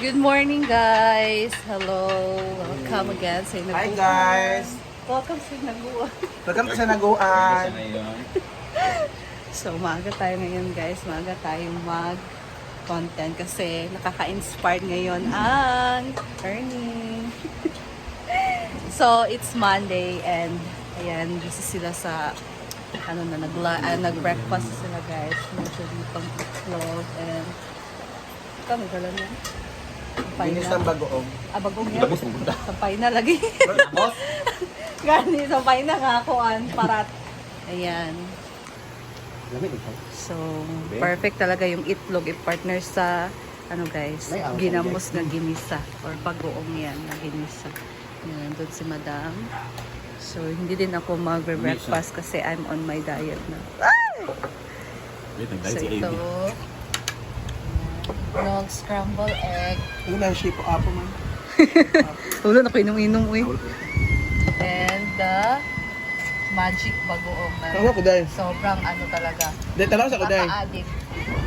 Good morning, guys. Hello. Welcome again sa Inaguan. Hi guys! Welcome sa Inaguan. Welcome sa Naguan! So, maaga tayo ngayon, guys. Maaga tayong mag-content kasi nakaka-inspired ngayon ang earning. So, it's Monday and ayan, busy sila sa nag-breakfast sila, guys. Medyo pang itlog and kami galan yan. Binis ng bagoong. Bagong yan. Sampay na lagi. Gani, sampay na nga ako parat. Ayan. So, perfect talaga yung itlog i-partner sa guys, ginamos na ginisa or bagoong yan na ginisa. Ayan, doon si Madam. So, hindi din ako mag-breakfast kasi I'm on my diet na. So, ito. Nog scramble egg. Una, shape up man. Tulo na ko inom-inom and the magic bagoong na Tama ko dahil. sobrang talaga. Dahil talaga sa ko dahil. Nakaka-addict.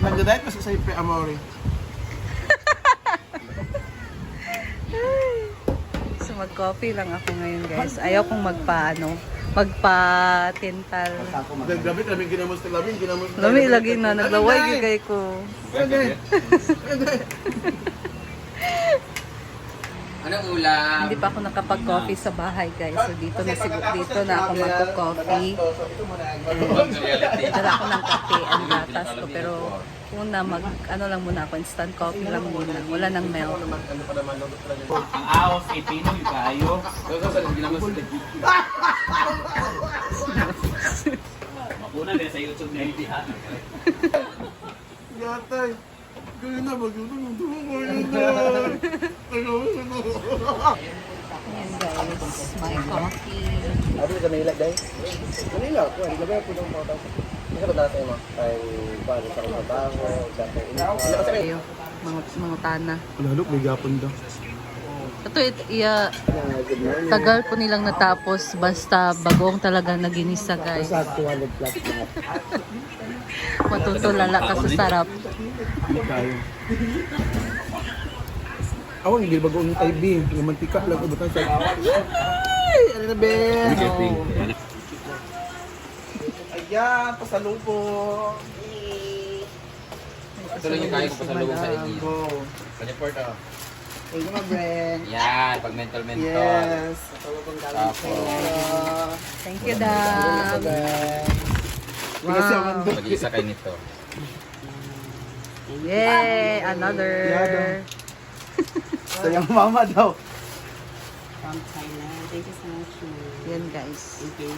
Nagdadahit pa sa Pre Amore. So mag-coffee lang ako ngayon, guys. Ayaw kong magpa-tintal. Grabe kami ginamos na lamin, ginamos na. Lami lagi na naglaway gigay ko. Anong ulam? Hindi pa ako nakapag-coffee sa bahay, guys. So dito na ako magko-coffee. Dala ako ng kape and gatas ko, pero una lang muna ako, instant coffee lang muna. Wala nang milk. Ang aos, ipino, yung kayo. Makuna din sa YouTube na hindi ha. Yatay. Gawin na, mag-yun na. Ayan, guys. My coffee. Ano ka nailag dahil? Manila ko, hindi ba po ng mga tao? Isa ko dati mo, ay paano sa mga tao, dati Ayo, mga tana. Lalok, may gapon daw. Ito, tagal po nilang natapos. Basta bagong talaga naginisa, guys. sa 200 plus na. Matutulala ka sa sarap. Hindi tayo. Awan, hindi bago ng IB. Yung mantika lang ko butang sa... Ay! Ano na, Ben? Ayan, pasalubong. Ito lang yung kayo kung pasalubong sa Iggy. Go. Paniport oh. Thank you, my friend. Yan, pag mental-mental. Yes. Pasalubong galing Apo. sa'yo. Thank you, Dam. Wow. Mag-iisa kayo nito. Yay! Another. Sayang mama daw. From Thailand. Thank you so much. Yan, guys. Thank you.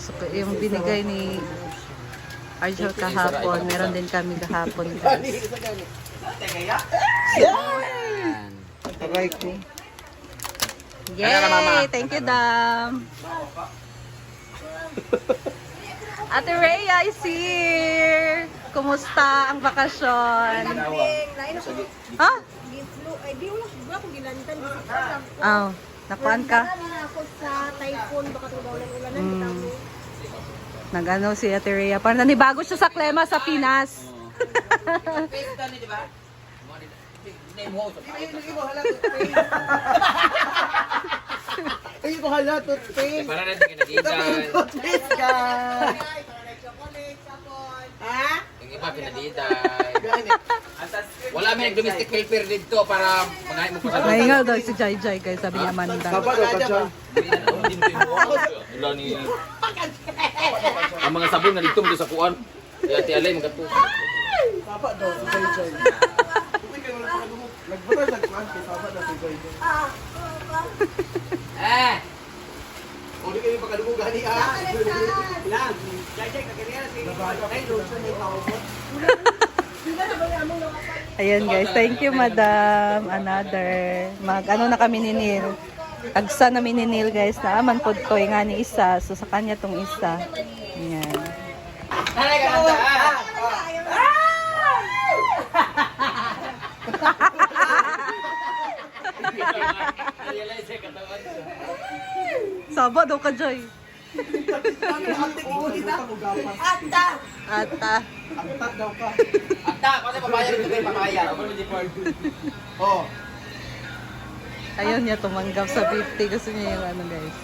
So, yung binigay ni Arjo kahapon, meron din kami kahapon, guys. Yan. Aray ko. Yay! Thank you, Dam. Ate Rhea is here! Kumusta ang bakasyon? Ha? Di wala siguro kung gilantan. Oh, nakuan ka? Ako sa typhoon, baka ito daw lang ulanan. Mm. Nag-ano si Ate Rhea. Parang nanibago siya sa Clema sa Pinas. Ay, ko hala, toothpaste. Para natin kinadidan. Toothpaste ka. Yung iba kinadidan. Wala may domestic helper dito para magahin mo pasalubong. Nahingal daw si Jai Jai, guys. Sabi ni Amanda. Sapa daw ka dyan. Wala ni... Ang mga sabon na dito mo sa kuan. Kaya ti alay mga to. Sapa daw, si Joy Joy. Nagbutay, nagkuhan kay Sapa daw si Joy Joy. Eh! O, di kayo pagkadugo gani ah. Lang, Joy Joy, kaganyan si Ay, lotion may tao mo. Ayan, guys. Thank you, Madam. Another. Mag-ano na kami ni Neil. Agsa namin ni Neil, guys. Na aman po to. Nga ni isa. So, sa kanya tong isa. Ayan. Alay ka nanda! Saba daw ka, Joy. Ata! Ata. Ata daw ka. 30. Kasi papaya rin ito kayo papaya. Oh. Ayaw niya tumanggap sa 50. Gusto niya yung ano guys.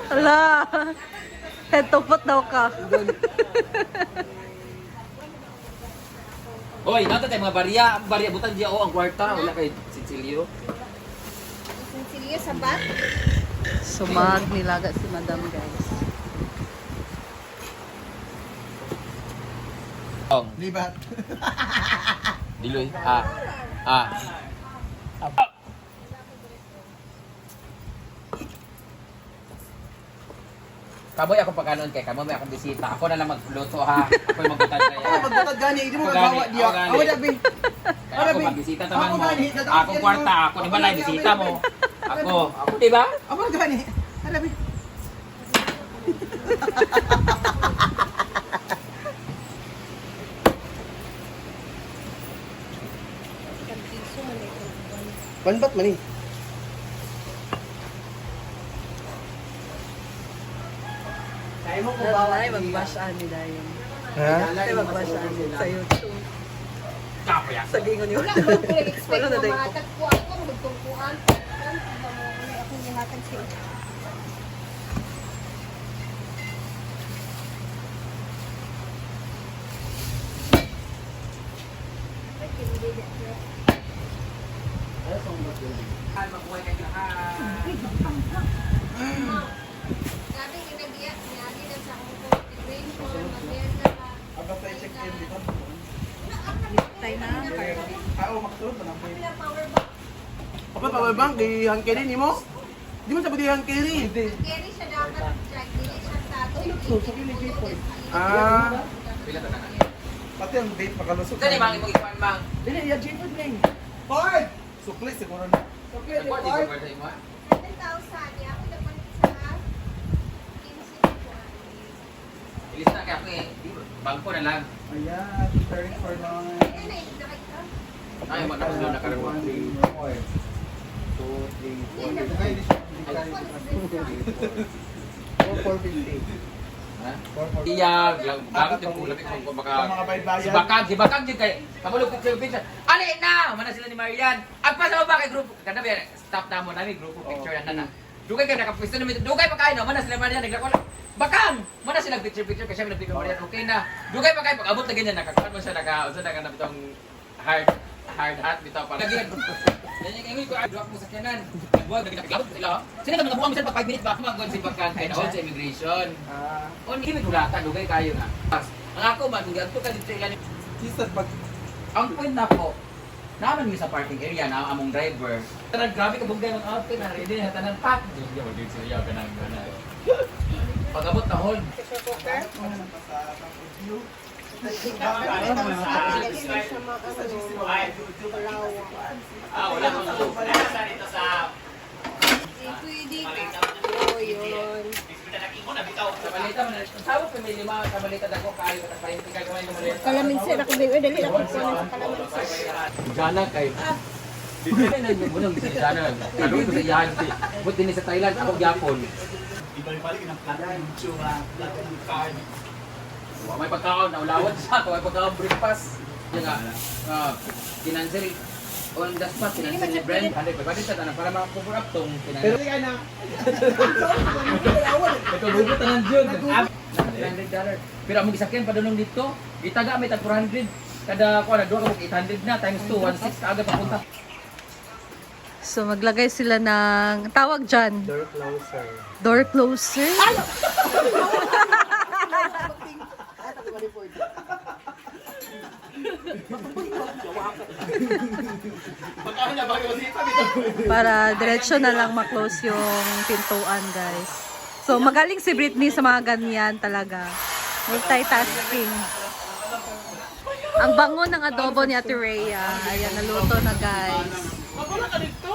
Ala! Head to foot daw ka. Oy, nato tayo mga barya. Barya butan diya ang kwarta. Wala kay Sicilio. Sige, sabat. Sumag nilaga si Madam guys. Ong, Libat. diloy. Ah. Kamoy ako pagkanon kay kamoy may akong bisita. Ako na lang magluto ha. Ako yung magbutad na yan. Magbutad gani, hindi mo Ako magawa gani, diya. ako gani. Awa dabi. Kaya ako magbisita naman Ako mo. gani, Akong kwarta, ako di ba lang bisita mo? Ako di ba? Awa gani. Dabi. Banbat man eh. Kaya mo kung bawa Ay, mag-bash ani dahil. Ha? Ay, mag-bash ani sa YouTube. Kapoy ako. Sa gingon yun. Wala ko expect Wala na mo dahil ko. matagpuan ko, magtungkuan. Akong nihatag siya. Sabi ginagaya, sinabi na sa akong integration, maganda ka. Tayo na, Carly. Kapila power bank. Apa power bank di hangkiri ni mo? Di mo sabi di hangkiri. Carry siya dapat check, dili siya status. Ah, Pila ta na. pati ang date makalusot. Kani mang imong ipan mang. Dili ya Jipod ning. Card. Sukli siguro na. Sukli Ang kwarta ko kwarta imo. 7,000 niya ako dapat sa 15 kuan. Ilis na kay ako eh. Bangko na lang. Ayan, 34 lang. Ayun na, direct ka. Ay, magkakaroon na karon. 1, 3, 4. 2, 3, 4. Ito kayo di siya. Hindi kayo di 450. Ha? Iyag lang bakit yung ulap ko baka Mga baybayan. si Bakag din kay kamulog ko yung picture. Ali na, mana sila ni Marian. Agpa sa ba kay grupo kada ba stop na mo nami grupo picture yan na. Dugay kay nakapwesto na dugay pa kayo mana sila Marian naglakon. Bakang, mana sila picture kasi siya nagpicture Marian okay na. Dugay pa kayo pag abot na ganyan nakakon mo siya unsa na kanang bitong hard hat bitaw pa. Lagi. Yan yung ingoy ko drop mo sa kanan. Buwag nagkakabot sila. Sila ka mga buwang minsan pag 5 minutes back mag si Bakang kay na sa immigration. Ah, O hindi may dulata, dugay kayo na. Ang ako man, kung ganito ka dito ilan. sisters pag Ang point na po, naman mi sa parking area na among driver. Tanan grabe ka bugay ng outfit na ready na tanan pack. Hindi mo din siya ka nang gana. Pag-abot na hold. Ah, wala ko sa dito sa Pwede ka. Oo, yun. sa balita man. Sabot pa may lima sa balita dako kayo ta payo tigay ko yung balita. Kalamin sir, ako din. Dali ako po sa kalamin sir. Gana kay. Dito na yung bunong sa Gana. Kalung ko sa iyan. Buti ni sa Thailand ako gyapon. May pagkaon na ulawad sa may pagkaon breakfast. Yan nga. Financial on the spot financial ni Brent. Ano pa ba sa tanang para makapupur up tong pero financial. di ka na. Ito bubutan ng June. $100. Pero ang gisakyan pa doon dito, itaga may tag 400. Kada ko na duha ka 800 na times 2 16 kaagad papunta. So maglagay sila ng tawag dyan. Door closer. Door closer. Para diretso na lang ma-close yung pintuan, guys. So magaling si Britney sa mga ganyan talaga. Multitasking. Ang bango ng adobo ni Ate Rhea. Ayan, naluto na, guys. Wala ka dito?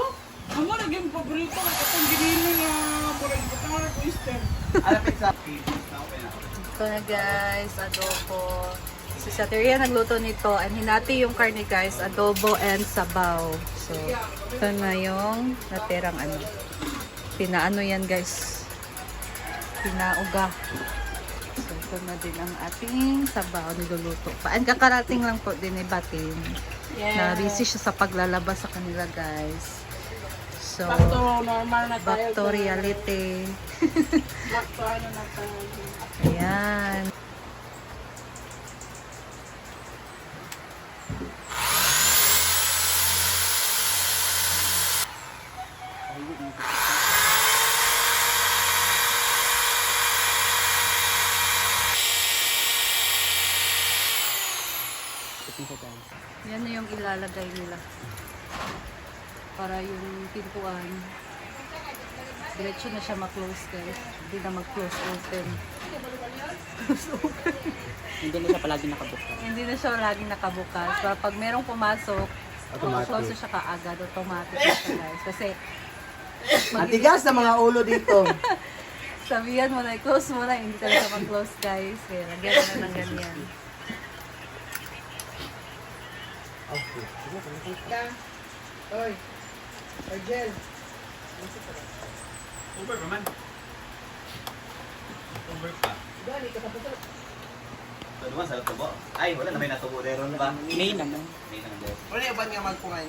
Ang mga naging paborito ka itong ginili nga parang katang oyster. Alapit sa Ito na, guys, adobo. Si Ate Rhea nagluto nito. And hinati yung karne, guys. Adobo and sabaw. So, ito na yung natirang ano. Pinaano yan, guys. Pinauga. So, ito na din ang ating sabaw niluluto pa. And kakarating lang po din ni Batin. Na busy siya sa paglalabas sa kanila, guys. So, Back to normal na tayo. back to reality. Back to ano na tayo. Ayan. Yan na yung ilalagay nila. Para yung pintuan, diretso na siya ma-close, guys. Hindi na mag-close open. Hindi na siya palagi nakabukas. Hindi na siya laging nakabukas. Para pag merong pumasok, close siya kaagad. Automatic na siya, guys. Kasi, Matigas na mga ulo dito. sabihan mo na, close mo na, hindi talaga mag-close, guys. Kaya, lagyan mo na ng ganyan. Oy, Argel. Over pa man. Over pa. Gani, katapos. Ito naman, sarap to ba? Ay, wala na may natubo rin ba? May naman. May naman din. Wala yung ban nga magpungan.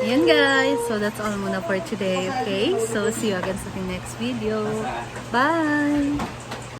Ayan, guys. So, that's all muna for today, okay? So, see you again sa ating next video. Bye!